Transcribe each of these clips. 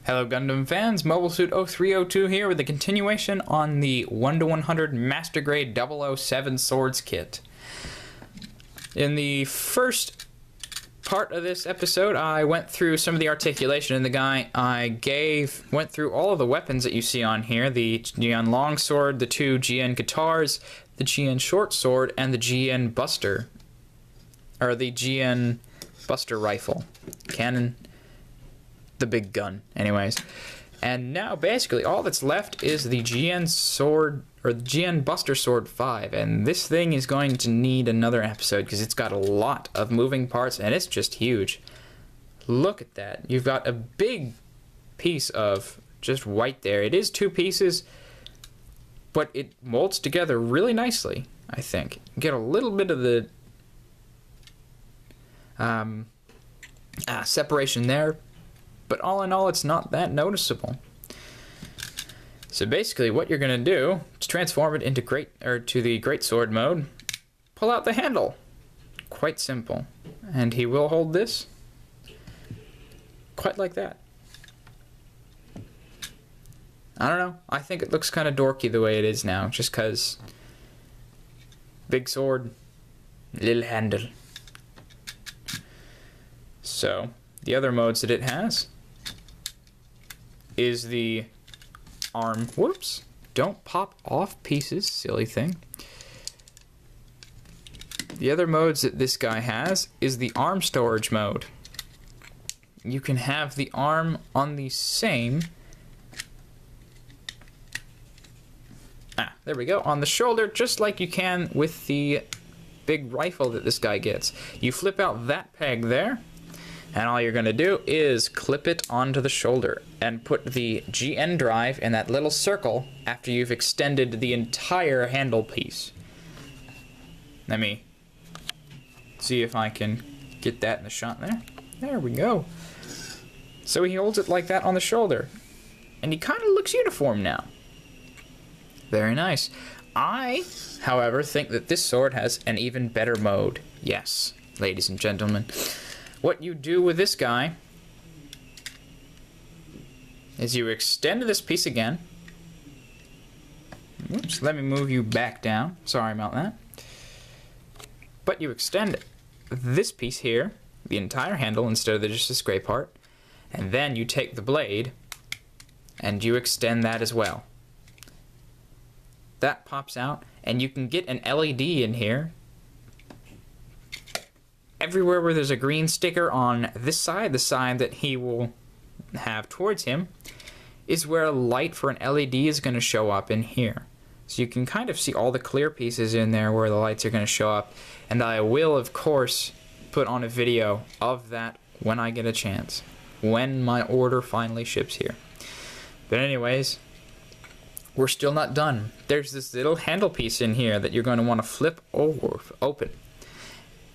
Hello Gundam fans, Mobile Suit 0302 here with a continuation on the 1-100 Master Grade 007 Swords Kit. In the first part of this episode, I went through some of the articulation in the guy. Went through all of the weapons that you see on here, the GN Longsword, the two GN Guitars, the GN Short Sword, and the GN Buster. Or the GN Buster Rifle. Cannon. The big gun, anyways. And now, basically, all that's left is the GN Sword, or the GN Buster Sword 5. And this thing is going to need another episode, because it's got a lot of moving parts, and it's just huge. Look at that. You've got a big piece of just white there. It is two pieces, but it molds together really nicely, I think. You get a little bit of the separation there. But all in all, it's not that noticeable. So basically, what you're gonna do to transform it into to the great sword mode, pull out the handle. Quite simple, and he will hold this quite like that. I don't know. I think it looks kind of dorky the way it is now, just cause big sword, little handle. So the other modes that it has is the arm. Whoops. Don't pop off pieces, silly thing. The other modes that this guy has is the arm storage mode. You can have the arm on the same... there we go. On the shoulder, just like you can with the big rifle that this guy gets. You flip out that peg there, and all you're going to do is clip it onto the shoulder and put the GN drive in that little circle after you've extended the entire handle piece. Let me see if I can get that in the shot there. There we go. So he holds it like that on the shoulder. And he kind of looks uniform now. Very nice. I, however, think that this sword has an even better mode. Yes, ladies and gentlemen. What you do with this guy is you extend this piece again. Oops, let me move you back down. Sorry about that. But you extend this piece here, the entire handle, instead of just this gray part. And then you take the blade and you extend that as well. That pops out, and you can get an LED in here. Everywhere where there's a green sticker on this side, the side that he will have towards him, is where a light for an LED is going to show up in here. So you can kind of see all the clear pieces in there where the lights are going to show up. And I will, of course, put on a video of that when I get a chance. When my order finally ships here. But anyways, we're still not done. There's this little handle piece in here that you're going to want to flip open.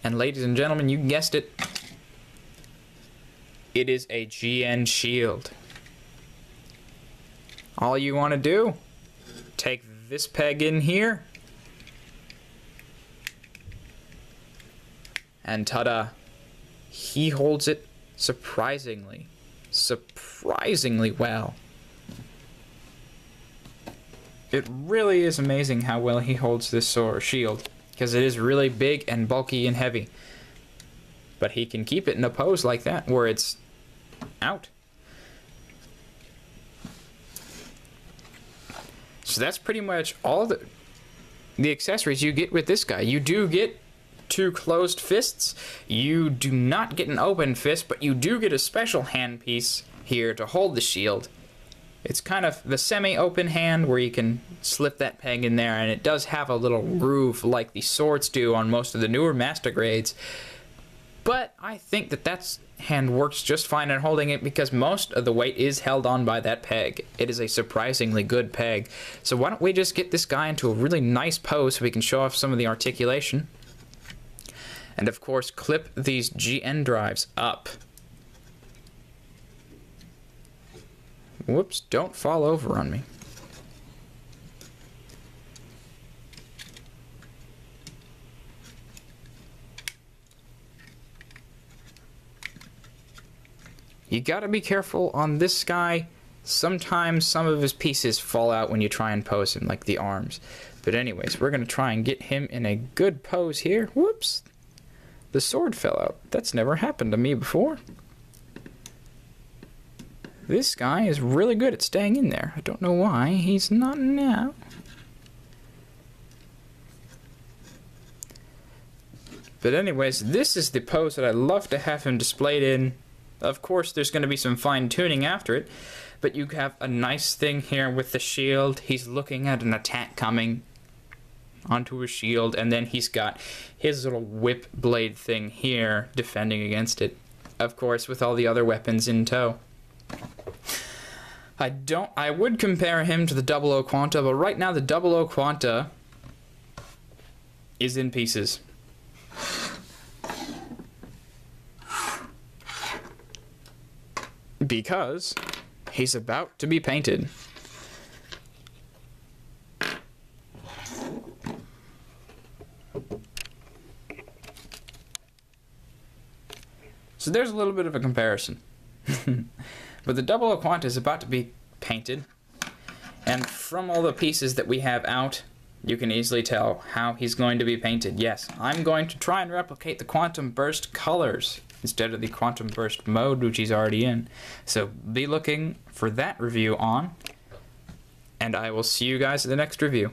And ladies and gentlemen, you guessed it. It is a GN shield. All you want to do, take this peg in here, and ta-da, he holds it surprisingly well. It really is amazing how well he holds this shield, because it is really big and bulky and heavy. But he can keep it in a pose like that, where it's out. So that's pretty much all the accessories you get with this guy. You do get two closed fists. You do not get an open fist, but you do get a special hand piece here to hold the shield. It's kind of the semi-open hand where you can slip that peg in there, and it does have a little groove like the swords do on most of the newer master grades. But I think that hand works just fine at holding it, because most of the weight is held on by that peg. It is a surprisingly good peg. So why don't we just get this guy into a really nice pose so we can show off some of the articulation. And of course, clip these GN drives up. Whoops, don't fall over on me. You gotta be careful on this guy. Sometimes some of his pieces fall out when you try and pose him, like the arms. But anyways, we're gonna try and get him in a good pose here. Whoops! The sword fell out. That's never happened to me before. This guy is really good at staying in there. I don't know why he's not now. But anyways, this is the pose that I love to have him displayed in. Of course, there's going to be some fine-tuning after it, but you have a nice thing here with the shield. He's looking at an attack coming onto his shield, and then he's got his little whip blade thing here defending against it. Of course, with all the other weapons in tow. I would compare him to the 00 Quanta, but right now the 00 Quanta is in pieces. Because he's about to be painted. So there's a little bit of a comparison. But the 00 Quanta is about to be painted, and from all the pieces that we have out, you can easily tell how he's going to be painted. Yes, I'm going to try and replicate the Quantum Burst colors instead of the Quantum Burst mode, which he's already in. So be looking for that review on, and I will see you guys in the next review.